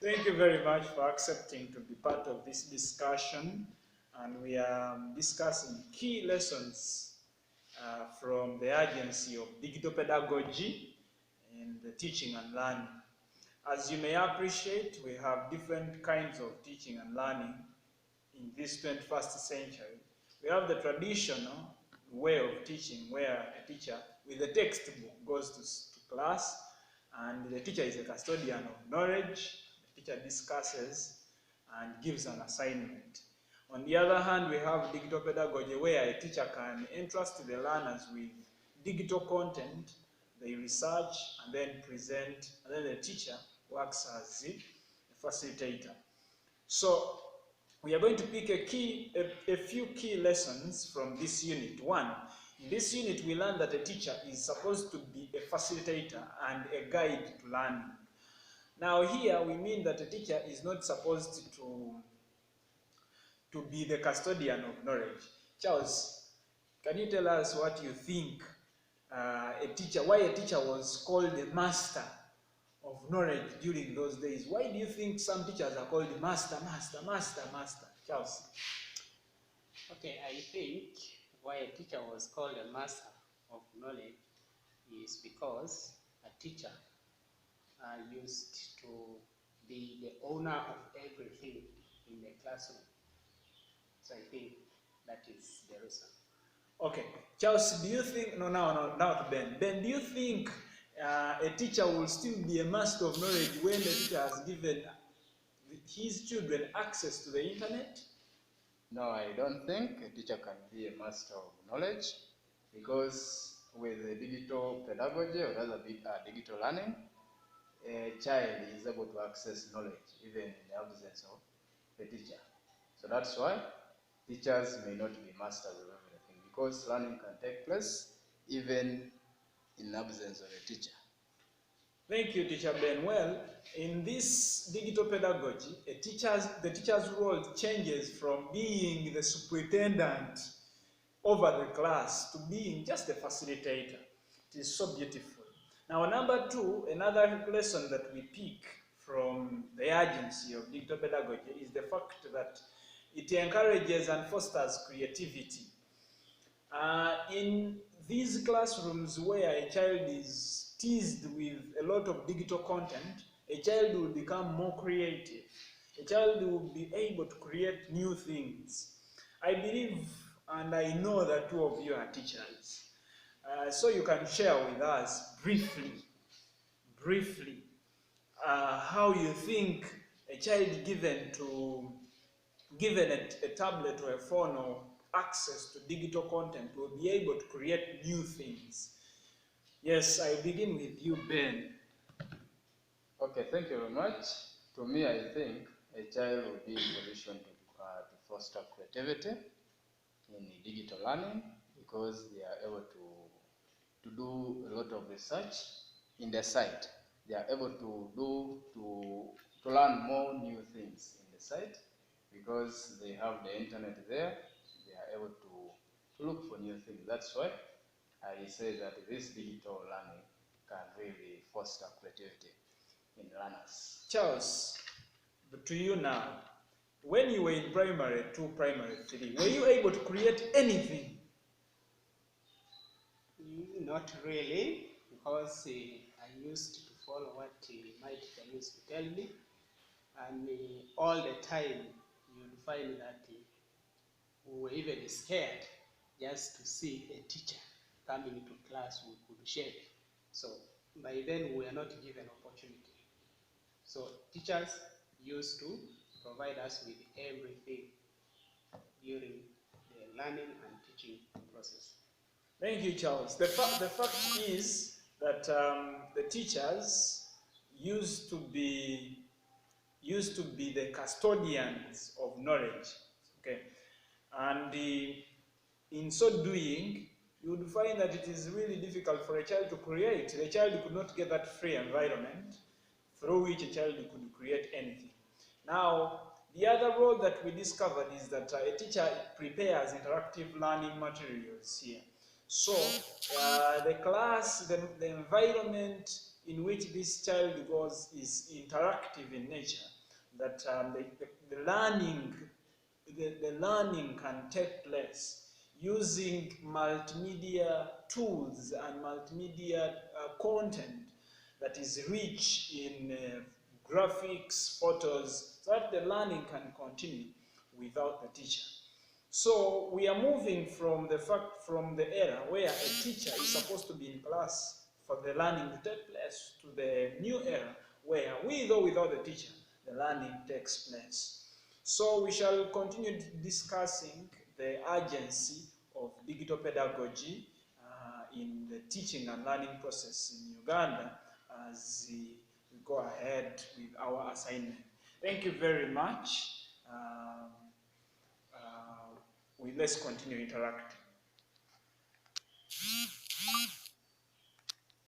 Thank you very much for accepting to be part of this discussion. And we are discussing key lessons from the agency of digital pedagogy in the teaching and learning. As you may appreciate, we have different kinds of teaching and learning in this 21st century. We have the traditional way of teaching where a teacher with a textbook goes to class and the teacher is a custodian of knowledge. The teacher discusses and gives an assignment. On the other hand, we have digital pedagogy where a teacher can entrust the learners with digital content, they research and then present, and then the teacher works as a facilitator. So we are going to pick a few key lessons from this unit. One, in this unit we learn that a teacher is supposed to be a facilitator and a guide to learning. Now here we mean that a teacher is not supposed to be the custodian of knowledge. Charles, can you tell us what you think why a teacher was called the master of knowledge during those days? Why do you think some teachers are called master? Charles? Okay, I think why a teacher was called a master of knowledge is because a teacher used to be the owner of everything in the classroom. So I think that is the reason. Okay, Charles, do you think, now to Ben. Ben, do you think a teacher will still be a master of knowledge when the teacher has given his children access to the internet? No, I don't think a teacher can be a master of knowledge, because with the digital pedagogy or rather digital learning, a child is able to access knowledge even in the absence of the teacher. So that's why teachers may not be masters of everything, because learning can take place even in the absence of a teacher. Thank you, Teacher Ben. Well, in this digital pedagogy, the teacher's role changes from being the superintendent over the class to being just a facilitator. It is so beautiful. Now, number two, another lesson that we pick from the agency of digital pedagogy is the fact that it encourages and fosters creativity. In these classrooms where a child is teased with a lot of digital content, a child will become more creative. A child will be able to create new things. I believe and I know that two of you are teachers. So you can share with us briefly, how you think a child given a tablet or a phone or access to digital content will be able to create new things. Yes, I begin with you, Ben. Okay, thank you very much. To me, I think a child will be in position to foster creativity in digital learning, because they are able to do a lot of research in the site. They are able to learn more new things in the site, because they have the internet there. They are able to look for new things. That's why I say that this digital learning can really foster creativity in learners. Charles, to you now. When you were in primary 2, primary 3, were you able to create anything? Not really, because I used to follow what my teacher used to tell me, and all the time you'd find that we were even scared just to see a teacher coming to class we could shake. So by then we were not given opportunity. So teachers used to provide us with everything during the learning and teaching process. Thank you, Charles. The fact is that the teachers used to be the custodians of knowledge. Okay, and in so doing, you would find that it is really difficult for a child to create. The child could not get that free environment through which a child could create anything. Now, the other role that we discovered is that a teacher prepares interactive learning materials here. So, the class, the environment in which this child is interactive in nature, that the learning can take place using multimedia tools and multimedia content that is rich in graphics, photos, so that the learning can continue without the teacher. So we are moving from the era where a teacher is supposed to be in class for the learning to take place to the new era where, with or without the teacher, the learning takes place. So we shall continue discussing the urgency of digital pedagogy in the teaching and learning process in Uganda as we go ahead with our assignment. Thank you very much. Let's continue interacting.